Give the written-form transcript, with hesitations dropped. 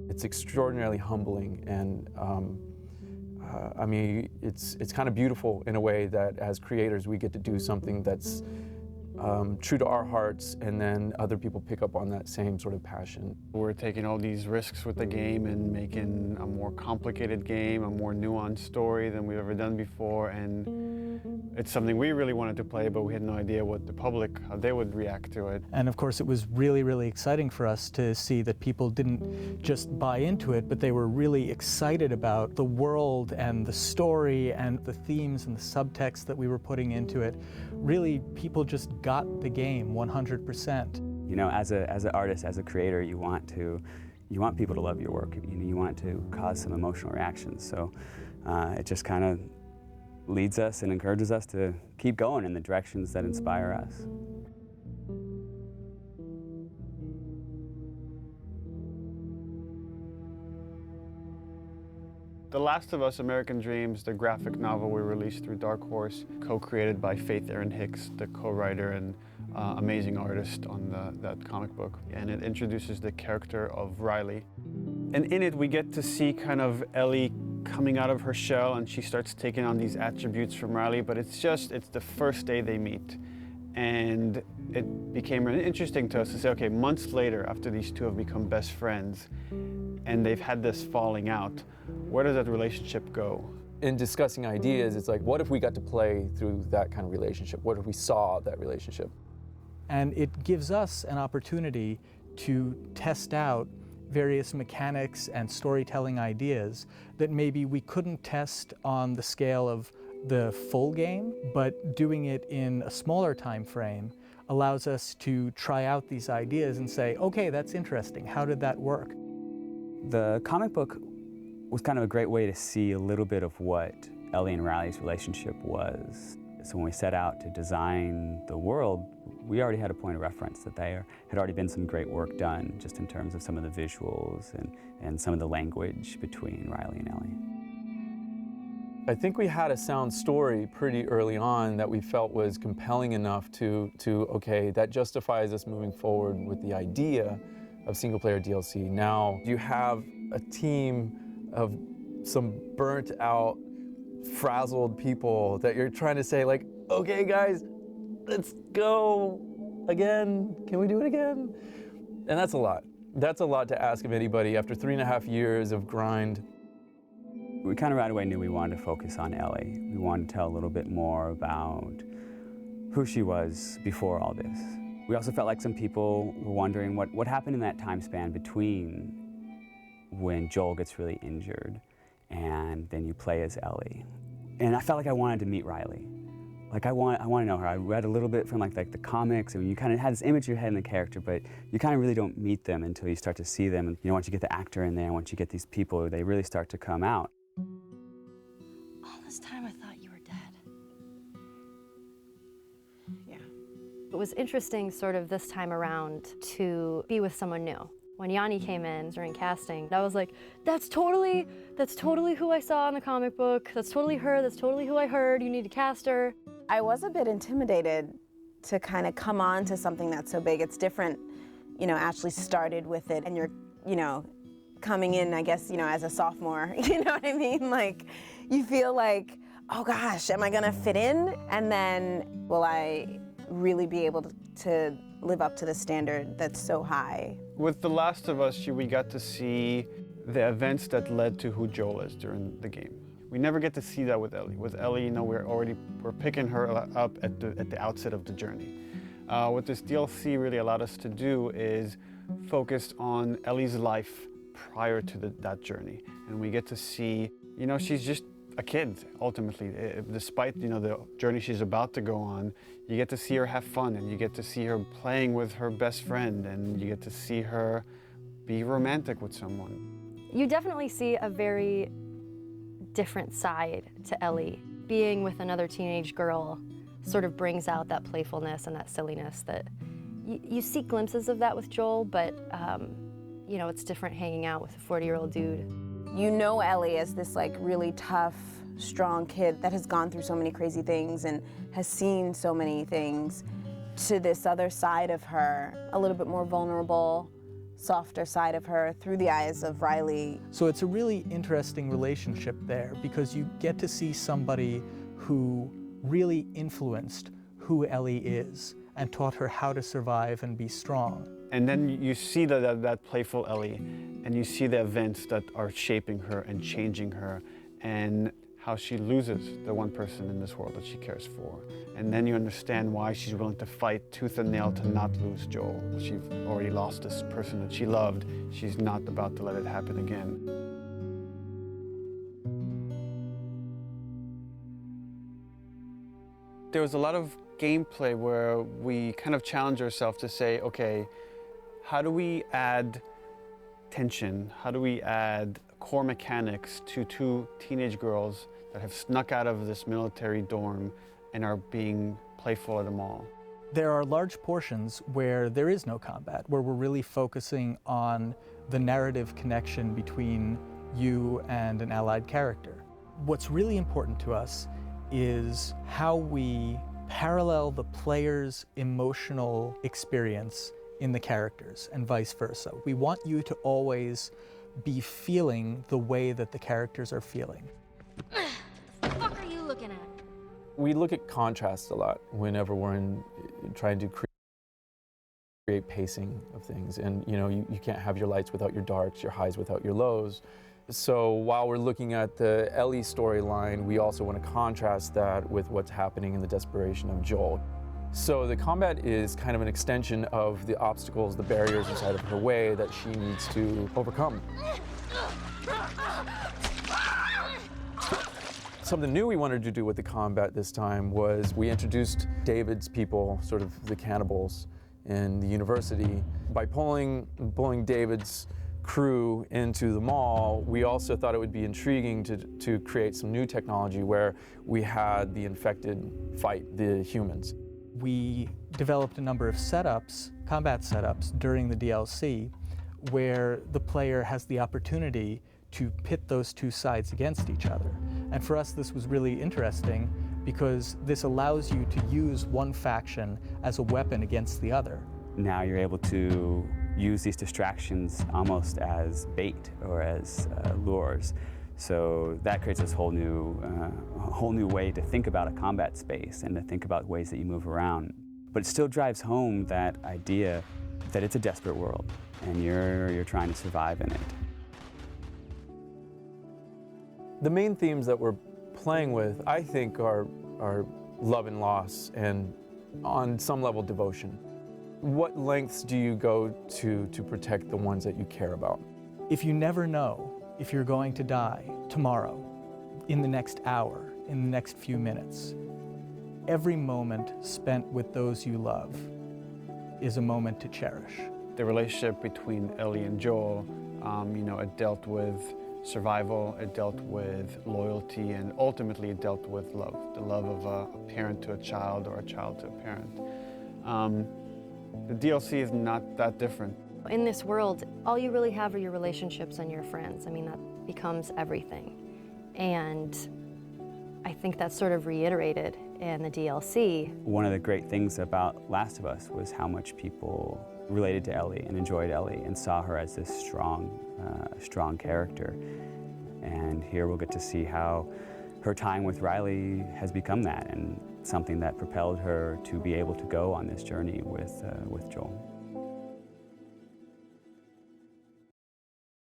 It's extraordinarily humbling, and I mean, it's kind of beautiful in a way that as creators we get to do something that's true to our hearts, and then other people pick up on that same sort of passion. We're taking all these risks with the game and making a more complicated game, a more nuanced story than we've ever done before, and it's something we really wanted to play, but we had no idea what the public, how they would react to it. And of course it was really, really exciting for us to see that people didn't just buy into it, but they were really excited about the world and the story and the themes and the subtext that we were putting into it. Really, people just got the game 100%. You know, as an artist, as a creator, you want people to love your work. You want to cause some emotional reactions. So it just kind of leads us and encourages us to keep going in the directions that inspire us. The Last of Us: American Dreams, the graphic novel we released through Dark Horse, co-created by Faith Erin Hicks, the co-writer and amazing artist on that comic book. And it introduces the character of Riley. And in it we get to see kind of Ellie coming out of her shell, and she starts taking on these attributes from Riley, but it's the first day they meet. And it became really interesting to us to say, okay, months later, after these two have become best friends, and they've had this falling out, where does that relationship go? In discussing ideas, it's like, what if we got to play through that kind of relationship? What if we saw that relationship? And it gives us an opportunity to test out various mechanics and storytelling ideas that maybe we couldn't test on the scale of the full game, but doing it in a smaller time frame allows us to try out these ideas and say, okay, that's interesting. How did that work? The comic book was kind of a great way to see a little bit of what Ellie and Riley's relationship was. So when we set out to design the world, we already had a point of reference that there had already been some great work done just in terms of some of the visuals and some of the language between Riley and Ellie. I think we had a sound story pretty early on that we felt was compelling enough to okay, that justifies us moving forward with the idea of single-player DLC. Now you have a team of some burnt out, frazzled people that you're trying to say, like, okay guys, let's go again. Can we do it again? And that's a lot. That's a lot to ask of anybody after 3.5 years of grind. We kind of right away knew we wanted to focus on Ellie. We wanted to tell a little bit more about who she was before all this. We also felt like some people were wondering what happened in that time span between when Joel gets really injured and then you play as Ellie. And I felt like I wanted to meet Riley. Like I want to know her. I read a little bit from like the comics, and you kind of had this image in your head in the character, but you kind of really don't meet them until you start to see them. And once you get the actor in there, once you get these people, they really start to come out. All this time I thought you were dead. Yeah. It was interesting sort of this time around to be with someone new. When Yanni came in during casting, I was like, that's totally who I saw in the comic book. That's totally her, that's totally who I heard. You need to cast her. I was a bit intimidated to kind of come on to something that's so big. It's different, Ashley started with it, and you're, coming in, I guess, as a sophomore, you know what I mean? Like, you feel like, oh gosh, am I gonna fit in? And then, will I really be able to live up to the standard that's so high? With The Last of Us, we got to see the events that led to who Joel is during the game. We never get to see that with Ellie. With Ellie, we're picking her up at the outset of the journey. What this DLC really allowed us to do is focus on Ellie's life prior to that journey. And we get to see, she's just a kid, ultimately. Despite, the journey she's about to go on, you get to see her have fun, and you get to see her playing with her best friend, and you get to see her be romantic with someone. You definitely see a very different side to Ellie. Being with another teenage girl sort of brings out that playfulness and that silliness that you see glimpses of that with Joel, but it's different hanging out with a 40-year-old dude. You know Ellie as this really tough, strong kid that has gone through so many crazy things and has seen so many things, to this other side of her, a little bit more vulnerable, softer side of her through the eyes of Riley. So it's a really interesting relationship there because you get to see somebody who really influenced who Ellie is and taught her how to survive and be strong. And then you see that playful Ellie, and you see the events that are shaping her and changing her, and how she loses the one person in this world that she cares for. And then you understand why she's willing to fight tooth and nail to not lose Joel. She's already lost this person that she loved. She's not about to let it happen again. There was a lot of gameplay where we kind of challenge ourselves to say, okay, how do we add tension? How do we add core mechanics to two teenage girls that have snuck out of this military dorm and are being playful at the mall? There are large portions where there is no combat, where we're really focusing on the narrative connection between you and an allied character. What's really important to us is how we parallel the player's emotional experience in the characters and vice versa. We want you to always be feeling the way that the characters are feeling. The fuck are you looking at? We look at contrast a lot whenever we're trying to create pacing of things. And you can't have your lights without your darks, your highs without your lows. So while we're looking at the Ellie storyline, we also want to contrast that with what's happening in the desperation of Joel. So the combat is kind of an extension of the obstacles, the barriers inside of her way that she needs to overcome. Something new we wanted to do with the combat this time was we introduced David's people, sort of the cannibals in the university. By pulling David's crew into the mall, we also thought it would be intriguing to create some new technology where we had the infected fight the humans. We developed a number of setups, combat setups, during the DLC where the player has the opportunity to pit those two sides against each other. And for us, this was really interesting because this allows you to use one faction as a weapon against the other. Now you're able to use these distractions almost as bait or as lures. So that creates this whole new way to think about a combat space and to think about ways that you move around. But it still drives home that idea that it's a desperate world and you're trying to survive in it. The main themes that we're playing with, I think, are love and loss and, on some level, devotion. What lengths do you go to protect the ones that you care about? If you never know if you're going to die tomorrow, in the next hour, in the next few minutes, every moment spent with those you love is a moment to cherish. The relationship between Ellie and Joel, it dealt with survival, it dealt with loyalty, and ultimately it dealt with love. The love of a parent to a child or a child to a parent. The DLC is not that different. In this world, all you really have are your relationships and your friends. I mean, that becomes everything. And I think that's sort of reiterated in the DLC. One of the great things about Last of Us was how much people related to Ellie and enjoyed Ellie and saw her as this strong character. And here we'll get to see how her time with Riley has become that and something that propelled her to be able to go on this journey with Joel.